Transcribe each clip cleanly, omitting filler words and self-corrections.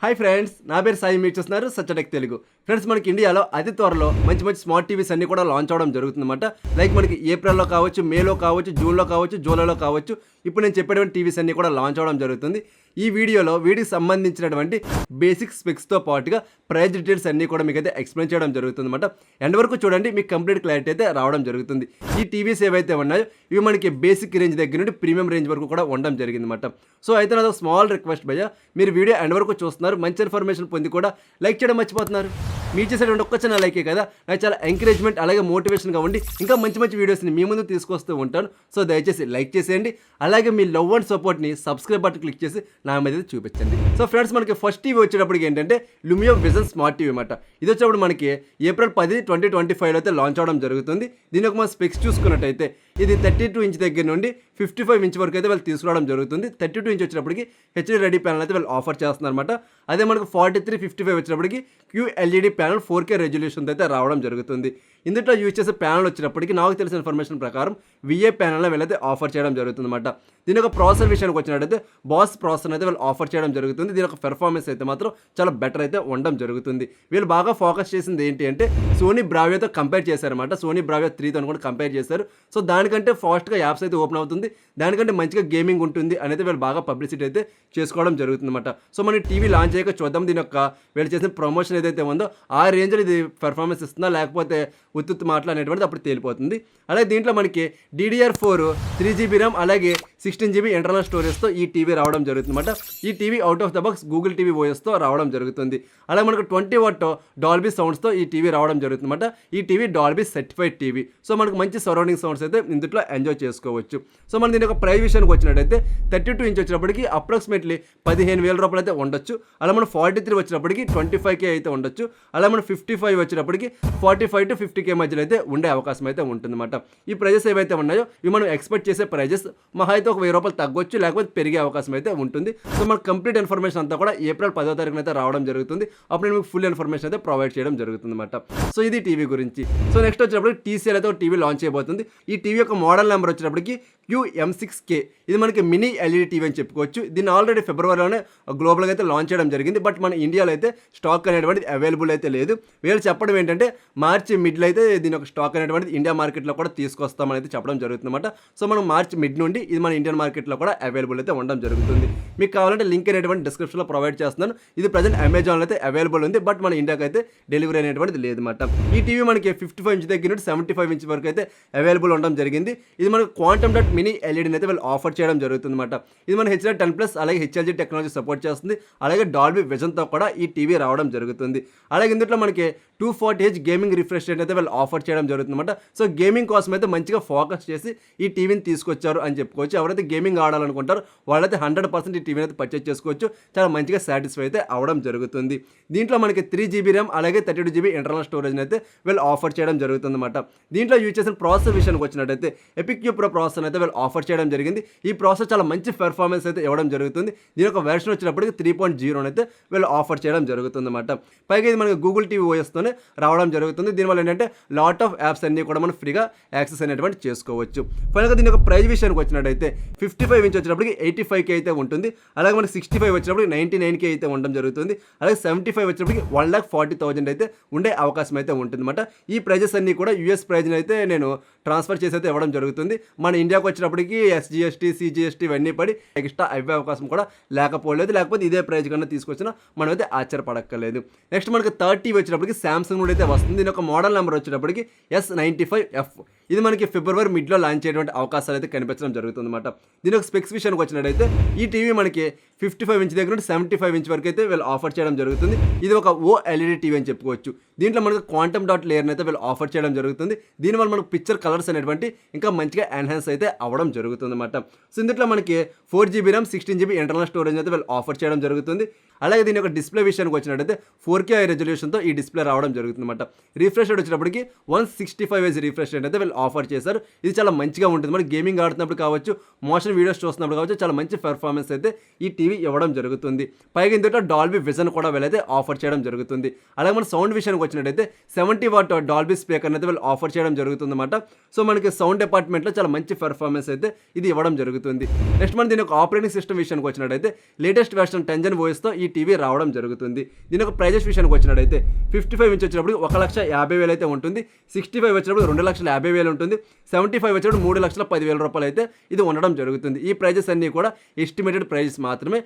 Hi friends, నా పేరు సాయి. మీరు చూస్తున్నారు సచ్చటెక్ తెలుగు. ఫ్రెండ్స్, మనకి ఇండియాలో అతి త్వరలో మంచి మంచి స్మార్ట్ టీవీస్ అన్ని కూడా లాంచ్ అవడం జరుగుతుందన్నమాట. లైక్ మనకి ఏప్రిల్లో కావచ్చు, మేలో కావచ్చు, జూన్లో కావచ్చు, జూలైలో కావచ్చు. ఇప్పుడు నేను చెప్పేటువంటి టీవీస్ అన్ని కూడా లాంచ్ అవడం జరుగుతుంది. ఈ వీడియోలో వీటికి సంబంధించినటువంటి బేసిక్ స్పెక్స్తో పాటుగా ప్రైస్ డీటెయిల్స్ అన్నీ కూడా మీకు అయితే ఎక్స్ప్లెయిన్ చేయడం జరుగుతుంది అనమాట. ఎండ్ వరకు చూడండి, మీకు కంప్లీట్ క్లారిటీ అయితే రావడం జరుగుతుంది. ఈ టీవీస్ ఏవైతే ఉన్నాయో ఇవి మనకి బేసిక్ రేంజ్ దగ్గర నుండి ప్రీమియం రేంజ్ వరకు కూడా ఉండడం జరిగింది అనమాట. సో అయితే నాది స్మాల్ రిక్వెస్ట్ భయ్య, మీరు వీడియో ఎండ్ వరకు చూస్తున్నారు, మంచి ఇన్ఫర్మేషన్ పొంది కూడా లైక్ చేయడం మర్చిపోతున్నారు. మీరు చేసేటువంటి ఒక్క చిన్న లైకే కదా నాకు చాలా ఎంకరేజ్మెంట్ అలాగే మోటివేషన్గా ఉండి ఇంకా మంచి మంచి వీడియోస్ని మీ ముందు తీసుకొస్తూ ఉంటాను. సో దయచేసి లైక్ చేసేయండి, అలాగే మీ లవ్ అండ్ సపోర్ట్ని సబ్స్క్రైబ్ బటన్ క్లిక్ చేసి నా మీద చూపించండి. సో ఫ్రెండ్స్, మనకి ఫస్ట్ టీవీ వచ్చేటప్పటికి ఏంటంటే లుమియో విజన్ స్మార్ట్ టీవీ అనమాట. ఇది వచ్చేటప్పుడు మనకి ఏప్రిల్ 10, 2025 అయితే లాంచ్ అవడం జరుగుతుంది. దీని యొక్క మన స్పెక్స్ చూసుకున్నట్టయితే ఇది 32 ఇంచ్ దగ్గర నుండి 55 ఇంచ్ వరకు అయితే వాళ్ళు తీసుకురావడం జరుగుతుంది. 32 ఇంచ్ వచ్చినప్పటికి హెచ్డీ రెడీ ప్యానల్ అయితే వాళ్ళు ఆఫర్ చేస్తున్నారు అనమాట. అదే మనకు 43, 55 వచ్చినప్పటికి QLED ప్యానల్ 4K రెజల్యూషన్ అయితే రావడం జరుగుతుంది. ఇందులో యూజ్ చేసే ప్యానల్ వచ్చినప్పటికీ నాకు తెలిసిన ఇన్ఫర్మేషన్ ప్రకారం VA ప్యానల్ వీళ్ళైతే ఆఫర్ చేయడం జరుగుతుంది అనమాట. దీని యొక్క ప్రాసెసర్ విషయానికి వచ్చినట్టయితే బాస్ ప్రాసెసర్ అయితే వీళ్ళు ఆఫర్ చేయడం జరుగుతుంది. దీని యొక్క పెర్ఫార్మెన్స్ అయితే మాత్రం చాలా బెటర్ అయితే ఉండడం జరుగుతుంది. వీళ్ళు బాగా ఫోకస్ చేసింది ఏంటి అంటే సోనీ బ్రావియోతో కంపేర్ చేశారనమాట. సోనీ బ్రావియో 3తో కూడా కంపేర్ చేశారు. సో దానికంటే ఫాస్ట్గా యాప్స్ అయితే ఓపెన్ అవుతుంది, దానికంటే మంచిగా గేమింగ్ ఉంటుంది అనేది వీళ్ళు బాగా పబ్లిసిటీ అయితే చేసుకోవడం జరుగుతుంది అనమాట. సో మనం టీవీ లాంచ్ చేయక చూద్దాం దీని యొక్క వీళ్ళు చేసిన ప్రమోషన్ ఏదైతే ఉందో ఆ రేంజ్లో ఇది పెర్ఫార్మెన్స్ ఇస్తుందా లేకపోతే ఉత్తుత్తు మాటలు అనేటువంటిది అప్పుడు తేలిపోతుంది. అలాగే దీంట్లో మనకి DDR4 3GB ర్యామ్ అలాగే 16GB ఇంటర్నల్ స్టోరేజ్తో ఈ టీవీ రావడం జరుగుతుంది అనమాట. ఈ TV out of the box Google TV ఓఎస్తో రావడం జరుగుతుంది. అలాగే మనకు 20 వాట్ డాల్బీ సౌండ్స్తో ఈ టీవీ రావడం జరుగుతుంది అనమాట. ఈ TV Dolby certified TV. So మనకు మంచి సరౌండింగ్ సౌండ్స్ అయితే ఇందులో ఎంజాయ్ చేసుకోవచ్చు. సో మనం దీని యొక్క ప్రైస్ విషయానికి వచ్చినట్టయితే 32 ఇంచ్ వచ్చినప్పటికి అప్రాక్సిమేట్లీ 15,000 రూపాయలు అయితే ఉండొచ్చు. అలా మనం 43 వచ్చినప్పటికి 25K అయితే ఉండొచ్చు. అలా మనం 55 వచ్చినప్పటికి 45 to 50K మధ్యలో అయితే ఉండే అవకాశం అయితే ఉంటుందన్నమాట. ఈ ప్రైజెస్ ఏవైతే ఉన్నాయో ఇవి మనం ఎక్స్పెక్ట్ చేసే ప్రైజెస్ మహా అయితే ఒక 1000 రూపాయలు తగ్గొచ్చు లేకపోతే పెరిగే అవకాశం అయితే ఉంటుంది. సో మనకు కంప్లీట్ ఇన్ఫర్మేషన్ అంతా కూడా ఏప్రిల్ 10వ తారీఖున అయితే రావడం జరుగుతుంది. అప్పుడు నేను మీకు ఫుల్ ఇన్ఫర్మేషన్ అయితే ప్రొవైడ్ చేయడం జరుగుతుంది అనమాట. సో ఇది టీవీ గురించి. సో నెక్స్ట్ వచ్చినప్పుడు TCL అయితే ఒక టీవీ లాంచ్ చేయబోతుంది. ఈ టీవీ యొక్క మోడల్ నెంబర్ వచ్చినప్పటికి QM6K. ఇది మనకి మినీ LED టీవీ అని చెప్పుకోవచ్చు. దీన్ని ఆల్రెడీ ఫిబ్రవరిలోనే గ్లోబల్గా అయితే లాంచ్ చేయడం జరిగింది. బట్ మన ఇండియాలో అయితే స్టాక్ అనేటువంటిది అవైలబుల్ అయితే లేదు. వీళ్ళు చెప్పడం ఏంటంటే మార్చి మిడ్లో అయితే దీని యొక్క స్టాక్ అనేటువంటిది ఇండియా మార్కెట్లో కూడా తీసుకొస్తామని అయితే చెప్పడం జరుగుతుందన్నమాట. సో మనం మార్చి మిడ్ నుండి ఇది మన ఇండియన్ మార్కెట్లో కూడా అవైలబుల్ అయితే ఉండడం జరుగుతుంది. మీకు కావాలంటే లింక్ అనేటువంటి డిస్క్రిప్షన్లో ప్రొవైడ్ చేస్తున్నాను. ఇది ప్రజెంట్ అమెజాన్లో అయితే అవైలబుల్ ఉంది, బట్ మన ఇండియాకి అయితే డెలివరీ అనేటువంటిది లేదన్నమాట. ఈ టీవీ మనకి 55 ఇంచ్ దగ్గర నుండి 75 ఇంచ్ వరకు అయితే అవైలబుల్ ఉండడం జరిగింది. ఇది మనకు క్వాంటమ్ డాట్ మినీ ఎల్ఈడీని అయితే వాళ్ళు ఆఫర్ చేయడం జరుగుతుంది అనమాట. ఇది మన HD10+ అలాగే HLG టెక్నాలజీ సపోర్ట్ చేస్తుంది. అలాగే డాల్బీ విజన్తో కూడా ఈ టీవీ రావడం జరుగుతుంది. అలాగే ఇందులో మనకి 240Hz గేమింగ్ రిఫ్రెష్ రేట్ అయితే వాళ్ళు ఆఫర్ చేయడం జరుగుతుంది అనమాట. సో గేమింగ్ కోసం అయితే మంచిగా ఫోకస్ చేసి ఈ టీవీని తీసుకొచ్చారు అని చెప్పుకోవచ్చు. ఎవరైతే గేమింగ్ ఆడాలనుకుంటారో వాళ్ళైతే 100% ఈ టీవీని అయితే పర్చేజ్ చేసుకోవచ్చు. చాలా మంచిగా సాటిస్ఫై అయితే అవడం జరుగుతుంది. దీంట్లో మనకి 3GB ర్యామ్ అలాగే 32GB ఇంటర్నల్ స్టోరేజ్ని అయితే వీళ్ళు ఆఫర్ చేయడం జరుగుతుంది అనమాట. దీంట్లో యూజ్ చేసిన ప్రాసెసర్ విషయానికి వచ్చినట్టయితే ఎపిక్ Q Pro ప్రాసెసర్ అయితే వీళ్ళు ఆఫర్ చేయడం జరిగింది. ఈ ప్రాసెసర్ చాలా మంచి పెర్ఫార్మెన్స్ అయితే ఇవ్వడం జరుగుతుంది. దీని యొక్క వెర్షన్ వచ్చినప్పటికి 3.0 అయితే వీళ్ళు ఆఫర్ చేయడం జరుగుతుంది అనమాట. పైగా ఇది మనకి గూగుల్ టీవీ ఓఎస్తోనే రావడం జరుగుతుంది. దీనివల్ల ఏంటంటే లాట్ ఆఫ్ యాప్స్ అన్నీ కూడా మనం ఫ్రీగా యాక్సెస్ అనేటువంటి చేసుకోవచ్చు. ఫైనల్గా దీని యొక్క ప్రైస్ విషయానికి వచ్చినట్టయితే 55 ఇంచ్ వచ్చినప్పటికి 85K అయితే ఉంటుంది. అలాగే మనకి 65 వచ్చినప్పటికి 99K అయితే ఉండడం జరుగుతుంది. అలాగే 75 వచ్చినప్పటికి 1,40,000 అయితే ఉండే అవకాశం అయితే ఉంటుంది అనమాట. ఈ ప్రైజెస్ అన్నీ కూడా US ప్రైజ్ని అయితే నేను ట్రాన్స్ఫర్ చేసి అయితే ఇవ్వడం జరుగుతుంది. మన ఇండియాకి వచ్చినప్పటికి SGST, CGST ఇవన్నీ పడి ఎక్స్ట్రా అవ్వే అవకాశం కూడా లేకపోలేదు. లేకపోతే ఇదే ప్రైజ్ కన్నా తీసుకొచ్చినా మనం అయితే ఆశ్చర్యపడక్కర్లేదు. నెక్స్ట్ మనకి 30 వచ్చినప్పటికి సామ్సంగ్ నుండి అయితే వస్తుంది. దీని యొక్క మోడల్ నెంబర్ వచ్చేటప్పటికి S95F. ఇది మనకి ఫిబ్రవరి మిడ్లో లాంచ్ చేయటువంటి అవకాశాలు అయితే కనిపించడం జరుగుతుంది అనమాట. దీని యొక్క స్పెక్స్ విషయానికి వచ్చినట్టయితే ఈ టీవీ మనకి 55 ఇంచ్ దగ్గర నుండి 75 ఇంచ్ వరకు అయితే వీళ్ళు ఆఫర్ చేయడం జరుగుతుంది. ఇది ఒక OLED టీవీ అని చెప్పుకోవచ్చు. దీంట్లో మనకి క్వాంటమ్ డాట్ లేయర్ని అయితే వీళ్ళు ఆఫర్ చేయడం జరుగుతుంది. దీనివల్ల మనకు పిక్చర్ కలర్స్ అనేటువంటి ఇంకా మంచిగా ఎన్హాన్స్ అయితే అవ్వడం జరుగుతుంది అనమాట. సో ఇందులో మనకి 4GB RAM 16GB internal storage అయితే వీళ్ళు ఆఫర్ చేయడం జరుగుతుంది. అలాగే దీని యొక్క డిస్ప్లే విషయానికి వచ్చినట్టయితే 4K రెజల్యూషన్తో ఈ డిస్ప్లే రావడం జరుగుతుంది అనమాట. రిఫ్రెష్ రేట్ వచ్చినప్పటికి 165Hz రిఫ్రెష్ రేట్ అయితే వీళ్ళు ఆఫర్ చేశారు. ఇది చాలా మంచిగా ఉంటుంది. మనకి గేమింగ్ ఆడుతున్నప్పుడు కావచ్చు, మోషన్ వీడియోస్ చూస్తున్నప్పుడు కావచ్చు, చాలా మంచి పెర్ఫార్మెన్స్ అయితే ఈ టీవీ టీవీ ఇవ్వడం జరుగుతుంది. పైగా ఇందులో డాల్బీ విజన్ కూడా వీళ్ళైతే ఆఫర్ చేయడం జరుగుతుంది. అలాగే మన సౌండ్ విషయానికి వచ్చినట్టయితే 70 వాట్ డాల్బీ స్పీకర్ అయితే వీళ్ళు ఆఫర్ చేయడం జరుగుతుందన్నమాట. సో మనకి సౌండ్ డిపార్ట్మెంట్లో చాలా మంచి పెర్ఫార్మెన్స్ అయితే ఇది ఇవ్వడం జరుగుతుంది. నెక్స్ట్ మనం దీని యొక్క ఆపరేటింగ్ సిస్టమ్ విషయానికి వచ్చినట్టయితే లేటెస్ట్ వెర్షన్ 10 Gen OSతో ఈ టీవీ రావడం జరుగుతుంది. దీని యొక్క ప్రైజెస్ విషయానికి వచ్చినట్టయితే 55 ఇంచ్ వచ్చినప్పుడు 1,50,000 అయితే ఉంటుంది. 65 వచ్చినప్పుడు 2,50,000 ఉంటుంది. 75 వచ్చినప్పుడు 3,10,000 రూపాయలు అయితే ఇది ఉండడం జరుగుతుంది. ఈ ప్రైజెస్ అన్నీ కూడా ఎస్టిమేటెడ్ ప్రైజెస్ మాత్రమే.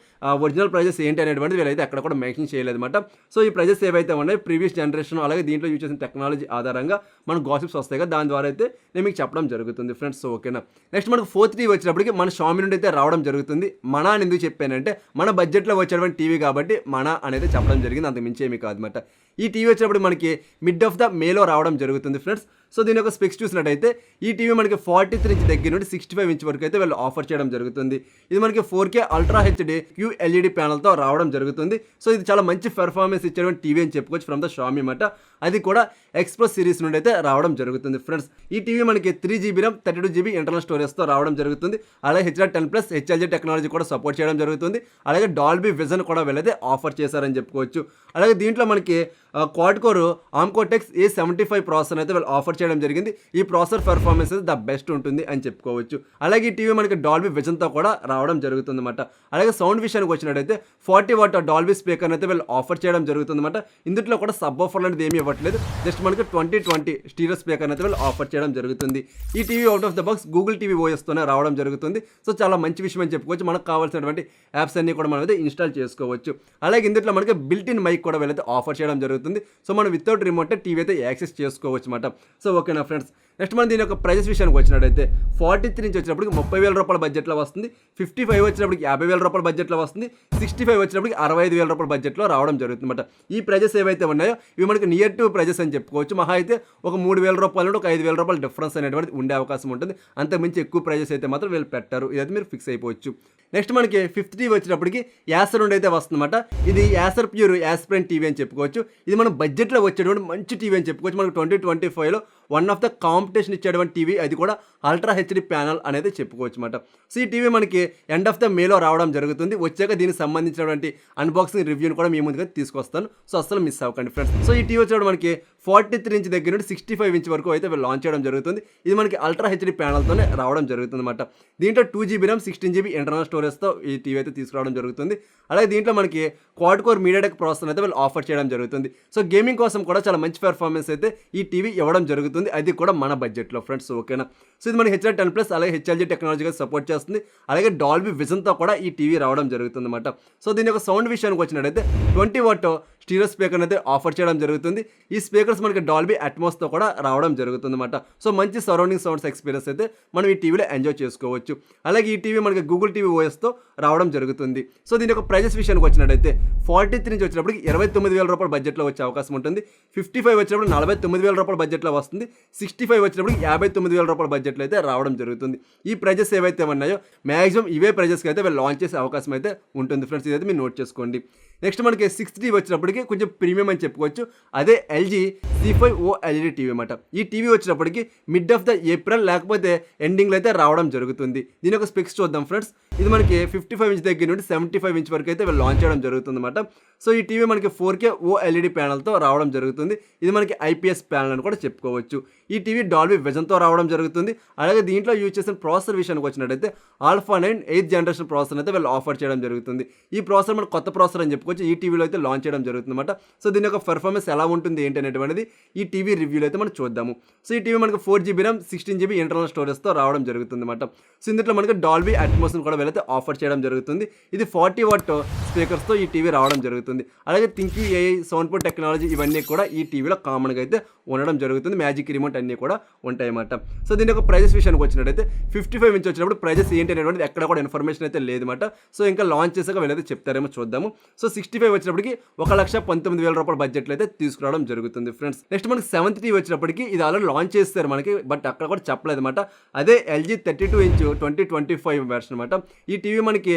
ఒరిజినల్ ప్రైజెస్ ఏంటి అనేటువంటిది వీళ్ళైతే అక్కడ కూడా మెన్షన్ చేయలేదన్నమాట. సో ఈ ప్రైజెస్ ఏవైతే ఉన్నాయో ప్రీవియస్ జనరేషన్ అలాగే దీంట్లో యూజ్ చేసిన టెక్నాలజీ ఆధారంగా మనకు గాసిప్స్ వస్తాయి కదా, దాని ద్వారా అయితే నేను మీకు చెప్పడం జరుగుతుంది ఫ్రెండ్స్. సో ఓకేనా. నెక్స్ట్ మనకు 4th టీవీ వచ్చినప్పటికి మన షామీ నుండి అయితే రావడం జరుగుతుంది. మన అని ఎందుకు చెప్పానంటే మన బడ్జెట్లో వచ్చేటువంటి టీవీ కాబట్టి మన అనేది చెప్పడం జరిగింది, అంతకు మించి ఏమీ కాదన్నమాట. ఈ టీవీ వచ్చినప్పుడు మనకి మిడ్ ఆఫ్ ద మేలో రావడం జరుగుతుంది ఫ్రెండ్స్. సో దీని యొక్క స్పెక్స్ చూసినట్టయితే ఈ టీవీ మనకి 43 ఇంచ్ దగ్గర నుండి 65 ఇంచ్ వరకు అయితే వీళ్ళు ఆఫర్ చేయడం జరుగుతుంది. ఇది మనకి 4K అల్ట్రా హెచ్డి QLED ప్యానల్తో రావడం జరుగుతుంది. సో ఇది చాలా మంచి పెర్ఫార్మెన్స్ ఇచ్చేటువంటి టీవీ అని చెప్పుకోవచ్చు ఫ్రమ్ ద షామీ అన్నమాట. అది కూడా ఎక్స్ప్రెస్ సిరీస్ నుండి అయితే రావడం జరుగుతుంది ఫ్రెండ్స్. ఈ టీవీ మనకి 3GB RAM 32GB ఇంటర్నల్ స్టోరేజ్తో రావడం జరుగుతుంది. అలాగే HDR10+ HLG టెక్నాలజీ కూడా సపోర్ట్ చేయడం జరుగుతుంది. అలాగే డాల్బీ విజన్ కూడా వీళ్ళైతే ఆఫర్ చేశారని చెప్పుకోవచ్చు. అలాగే దీంట్లో మనకి క్వాడ్ కోర్ ఆమ్కోటెక్స్ A75 ప్రాసెసర్ అయితే వీళ్ళు ఆఫర్ చేయడం జరిగింది. ఈ ప్రాసెసర్ పెర్ఫార్మెన్స్ అయితే ద బెస్ట్ ఉంటుంది అని చెప్పుకోవచ్చు. అలాగే ఈ టీవీ మనకి డాల్బీ విజన్తో కూడా రావడం జరుగుతుంది అన్నమాట. అలాగే సౌండ్ విషయానికి వచ్చినట్టయితే 40 వాట్ డాల్బీ స్పీకర్ అయితే వీళ్ళు ఆఫర్ చేయడం జరుగుతుంది అన్నమాట. ఇందులో కూడా సబ్ ఆఫర్ లాంటిది ఏమీ ఇవ్వట్లేదు, జస్ట్ మనకి 2020 స్టీరియో స్పీకర్ అయితే వీళ్ళు ఆఫర్ చేయడం జరుగుతుంది. ఈ TV out of the box Google TV OSతోనే రావడం జరుగుతుంది. సో చాలా మంచి విషయం అని చెప్పుకోవచ్చు. మనకు కావాల్సినటువంటి యాప్స్ అన్ని కూడా మనం అయితే ఇన్స్టాల్ చేసుకోవచ్చు. అలాగే ఇందులో మనకి బిల్ట్ ఇన్ మైక్ కూడా వీళ్ళైతే ఆఫర్ చేయడం జరుగుతుంది. సో మనం వితౌట్ రిమోట్ టీవీ అయితే యాక్సెస్ చేసుకోవచ్చు అన్నమాట. సో ఓకేనా ఫ్రెండ్స్. నెక్స్ట్ మనం దీని యొక్క ప్రైజెస్ విషయానికి వచ్చినట్టయితే 43 ఇంచ్ వచ్చినప్పటికి 30,000 రూపాయల బడ్జెట్లో వస్తుంది. 55 వచ్చినప్పటికి 50,000 రూపాయల బడ్జెట్లో వస్తుంది. 65 వచ్చినప్పటికి 65,000 రూపాయల బడ్జెట్లో రావడం జరుగుతుంది అన్నమాట. ఈ ప్రైజెస్ ఏవైతే ఉన్నాయో ఇవి మనకి నియర్ టు ప్రైజెస్ అని చెప్పుకోవచ్చు. మహా అయితే ఒక 3,000 రూపాయల నుండి ఒక 5,000 రూపాయల డిఫరెన్స్ అనేటువంటిది ఉండే అవకాశం ఉంటుంది. అంతకుమించి ఎక్కువ ప్రైజెస్ అయితే మాత్రం వీళ్ళు పెట్టారు, ఇదైతే మీరు ఫిక్స్ అయిపోవచ్చు. నెక్స్ట్ మనకి 5th టీవీ వచ్చినప్పటికి యాసర్ నుండి అయితే వస్తుందన్నమాట. ఇది యాసర్ ప్యూర్ యాస్ప్రెంట్ టీవీ అని చెప్పుకోవచ్చు. ఇది మన బడ్జెట్లో వచ్చేటువంటి మంచి టీవీ అని చెప్పుకోవచ్చు. మనకు 2025లో వన్ ఆఫ్ ద కాంపిటీషన్ ఇచ్చేటువంటి టీవీ, అది కూడా అల్ట్రా హెచ్డి ప్యానల్ అనేది చెప్పుకోవచ్చు అన్నమాట. సో ఈ టీవీ మనకి ఎండ్ ఆఫ్ ద మేలో రావడం జరుగుతుంది. వచ్చాక దీనికి సంబంధించినటువంటి అన్బాక్సింగ్ రివ్యూని కూడా మీ ముందుగా తీసుకొస్తాను. సో అస్సలు మిస్ అవ్వకండి ఫ్రెండ్స్. సో ఈ టీవీ వచ్చేటప్పుడు మనకి 43 ఇంచ్ దగ్గర నుండి 65 ఇంచ్ వరకు అయితే లాంచ్ చేయడం జరుగుతుంది. ఇది మనకి అల్ట్రా హెచ్డి ప్యానల్తోనే రావడం జరుగుతుంది అన్నమాట. దీంట్లో 2GB RAM 16GB ఇంటర్నల్ స్టోరేజ్తో ఈ టీవీ అయితే తీసుకురావడం జరుగుతుంది. అలాగే దీంట్లో మనకి క్వాడ్ కోర్ మీడియాటెక్ ప్రాసెసర్ అయితే వీళ్ళు ఆఫర్ చేయడం జరుగుతుంది. సో గేమింగ్ కోసం కూడా చాలా మంచి పెర్ఫార్మెన్స్ అయితే ఈ టీవీ ఇవ్వడం జరుగుతుంది, అది కూడా మన బడ్జెట్లో ఫ్రెండ్స్. ఓకేనా. సో ఇది మనకి HDR10+ అలాగే HLG టెక్నాలజీగా సపోర్ట్ చేస్తుంది. అలాగే డాల్బీ విజన్తో కూడా ఈ టీవీ రావడం జరుగుతుంది అన్నమాట. సో దీని యొక్క సౌండ్ విషయానికి వచ్చినట్టయితే 20 వాట్ స్టీరియో స్పీకర్ అయితే ఆఫర్ చేయడం జరుగుతుంది. ఈ స్పీకర్స్ మనకి డాల్బీ అట్మాస్తో కూడా రావడం జరుగుతుంది అన్నమాట. సో మంచి సరౌండింగ్ సౌండ్స్ ఎక్స్పీరియన్స్ అయితే మనం ఈ టీవీలో ఎంజాయ్ చేసుకోవచ్చు. అలాగే ఈ టీవీ మనకి గూగుల్ టీవీ OSతో రావడం జరుగుతుంది. సో దీని యొక్క ప్రైజెస్ విషయానికి వచ్చినట్టయితే 43 ఇంచ్ వచ్చినప్పటికి 29,000 రూపాయల బడ్జెట్లో వచ్చే అవకాశం ఉంటుంది. 55 వచ్చినప్పుడు 49,000 రూపాయల బడ్జెట్లో వస్తుంది. 65 వచ్చినప్పుడు 59,000 రూపాయల బడ్జెట్లో అయితే రావడం జరుగుతుంది. ఈ ప్రైజెస్ ఏవైతే ఉన్నాయో మ్యాక్సిమం ఇవే ప్రైజెస్కి అయితే వీళ్ళు లాంచ్ చేసే అవకాశం అయితే ఉంటుంది ఫ్రెండ్స్, ఇదైతే మీరు నోట్ చేసుకోండి. నెక్స్ట్ మనకి 6th టీవీ వచ్చినప్పటికి కొంచెం ప్రీమియం అని చెప్పుకోవచ్చు. అదే LG C5 OLED టీవీ అన్నమాట. ఈ టీవీ వచ్చినప్పటికి మిడ్ ఆఫ్ ద ఏప్రిల్ లేకపోతే ఎండింగ్లో అయితే రావడం జరుగుతుంది. దీని యొక్క స్పెక్స్ చూద్దాం ఫ్రెండ్స్. ఇది మనకి 55 ఇంచ్ దగ్గర నుండి 75 ఇంచ్ వరకు అయితే లాంచ్ చేయడం జరుగుతుంది అన్నమాట. సో ఈ టీవీ మనకి 4K OLED ప్యానల్తో రావడం జరుగుతుంది. ఇది మనకి IPS ప్యానల్ అని కూడా చెప్పుకోవచ్చు. ఈ టీవీ డాల్బీ విజన్తో రావడం జరుగుతుంది. అలాగే దీంట్లో యూజ్ చేసిన ప్రాసెసర్ విషయానికి వచ్చినట్టయితే Alpha 9 8th జనరేషన్ ప్రాసెసర్ అయితే వీళ్ళు ఆఫర్ చేయడం జరుగుతుంది. ఈ ప్రాసెసర్ మనకు కొత్త ప్రాసెసర్ అని చెప్పుకోవచ్చు. ఈ టీవీలో అయితే లాంచ్ చేయడం జరుగుతుంది అన్నమాట. సో దీని యొక్క పెర్ఫార్మెన్స్ ఎలా ఉంటుంది ఏంటి అనేటువంటిది ఈ టీవీ రివ్యూలో అయితే మనం చూద్దాము. సో ఈ టీవీ మనకి 4GB RAM 16GB ఇంటర్నల్ స్టోరేజ్తో రావడం జరుగుతుంది అన్నమాట. సో ఇందులో మనకి డాల్బీ అట్మాస్ని కూడా వీళ్ళైతే ఆఫర్ చేయడం జరుగుతుంది. ఇది 40 వాట్ స్పీకర్స్తో ఈ టీవీ రావడం జరుగుతుంది. అలాగే థింక్యూ AI సౌండ్ పోర్ట్ టెక్నాలజీ ఇవన్నీ కూడా ఈ టీవీలో కామన్గా అయితే ఉండడం జరుగుతుంది. మ్యాజిక్ రిమోట్ అన్నీ కూడా ఉంటాయి అన్నమాట. సో దీని యొక్క ప్రైజెస్ విషయానికి వచ్చినట్టయితే 55 ఇంచ్ వచ్చినప్పుడు ప్రైజెస్ ఏంటి అనేటువంటిది ఎక్కడ కూడా ఇన్ఫర్మేషన్ అయితే లేదన్నమాట. సో ఇంకా లాంచ్ చేసాక వీళ్ళైతే చెప్తారేమో చూద్దాము. సో 65 వచ్చినప్పటికి 1,19,000 రూపాయల బడ్జెట్లో అయితే తీసుకురావడం జరుగుతుంది ఫ్రెండ్స్. నెక్స్ట్ మనకి 7th టీవీ వచ్చినప్పటికి ఇది ఆల్రెడీ లాంచ్ చేస్తారు మనకి, బట్ అక్కడ కూడా చెప్పలేదు అనమాట. అదే LG 32 ఇంచ్ 2025 వెర్షన్ అనమాట. ఈ టీవీ మనకి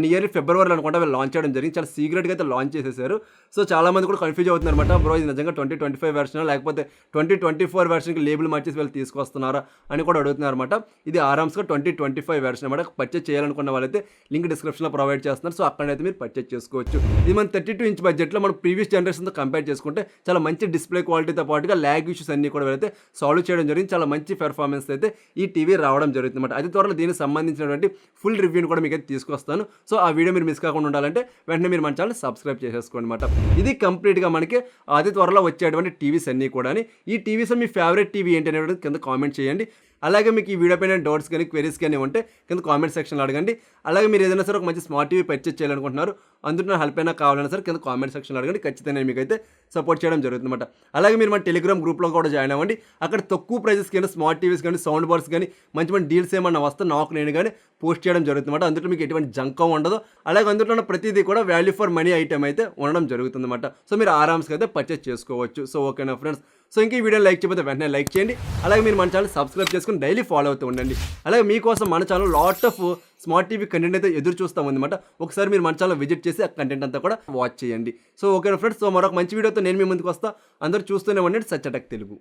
నియర్లీ ఫిబ్రవరిలో అనుకుంటా వీళ్ళు లాంచ్ చేయడం జరిగింది. చాలా సీక్రెట్గా అయితే లాంచ్ చేసేసారు. సో చాలామంది కూడా కన్ఫ్యూజ్ అవుతున్నారన్నమాట. బ్రో ఇది నిజంగా 2025 వెర్షనా లేకపోతే 2024 వెర్షన్‌కి లేబుల్ మార్చేసి వీళ్ళు తీసుకొస్తున్నారా అని కూడా అడుగుతున్నారన్నమాట. ఇది ఆరామ్స్‌గా 2025 వెర్షన్ అన్నమాట. పర్చేజ్ చేయాలనుకున్న వాళ్ళైతే లింక్ డిస్క్రిప్షన్‌లో ప్రొవైడ్ చేస్తున్నారు. సో అక్కడైతే మీరు పర్చేజ్ చేసుకోవచ్చు. ఇది మన 32 ఇంచ్ బడ్జెట్‌లో మనం ప్రీవియస్ జనరేషన్‌తో కంపేర్ చేసుకుంటే చాలా మంచి డిస్ప్లే క్వాలిటీతో పాటుగా ల్యాగ్ ఇష్యూస్ అన్నీ కూడా వీళ్ళైతే సాల్వ్ చేయడం జరిగింది. చాలా మంచి పెర్ఫార్మెన్స్ అయితే ఈ టీవీ రావడం జరుగుతుందన్నమాట. అతి త్వరలో దీనికి సంబంధించినటువంటి ఫుల్ రివ్యూని కూడా మీకైతే తీసుకొస్తాను. సో ఆ వీడియో మీరు మిస్ కాకుండా ఉండాలంటే వెంటనే మీరు మన ఛానల్ సబ్స్క్రైబ్ చేసేసుకోండి అనమాట. ఇది కంప్లీట్‌గా మనకి అతి త్వరలో వచ్చేటువంటి టీవీస్ అన్నీ కూడాని. ఈ టీవీస్‌లో మీ ఫేవరెట్ టీవీ ఏంటి అనేది కింద కామెంట్ చేయండి. అలాగే మీకు ఈ వీడియో పైన డౌట్స్ కానీ క్వెరీస్ కానీ ఉంటే కింద కామెంట్ సెక్షన్లో అడగండి. అలాగే మీరు ఏదైనా సరే ఒక మంచి స్మార్ట్ టీవీ పర్చేజ్ చేయాలనుకుంటున్నారు, అందులో నా హెల్ప్ అయినా కావాలన్నా సరే కింద కామెంట్ సెక్షన్లో అడగండి. ఖచ్చితంగా మీకైతే సపోర్ట్ చేయడం జరుగుతుందన్నమాట. అలాగే మీరు మన టెలిగ్రామ్ గ్రూప్లో కూడా జాయిన్ అవ్వండి. అక్కడ తక్కువ ప్రైజెస్ కానీ స్మార్ట్ టీవీస్ కానీ సౌండ్ బార్స్ కానీ మంచి మంచి డీల్స్ ఏమన్నా వస్తే నాకు నేను కానీ పోస్ట్ చేయడం జరుగుతుందన్నమాట. అందులో మీకు ఎటువంటి జంకం ఉండదు. అలాగే అందులో ఉన్న ప్రతిదీ కూడా వాల్యూ ఫర్ మనీ ఐటమ్ అయితే ఉండడం జరుగుతుందన్నమాట. సో మీరు ఆరామ్స్గా అయితే పర్చేజ్ చేసుకోవచ్చు. సో ఓకేనా ఫ్రెండ్స్. సో ఇంక ఈ వీడియో లైక్ చేయకపోతే వెంటనే లైక్ చేయండి. అలాగే మీరు మన ఛానల్ సబ్స్క్రైబ్ చేసుకుని డైలీ ఫాలో అవుతూ ఉండండి. అలాగే మీకోసం మన channel lot of smart TV content అయితే ఎదురు చూస్తామన్నమాట. ఒకసారి మీరు మన ఛానల్ విజిట్ చేసి ఆ కంటెంట్ అంతా కూడా వాచ్ చేయండి. సో ఓకేనా ఫ్రెండ్స్. సో మరొక మంచి వీడియోతో నేను మీ ముందుకు వస్తా. అందరూ చూస్తూనే ఉండండి సత్యటెక్ తెలుగు.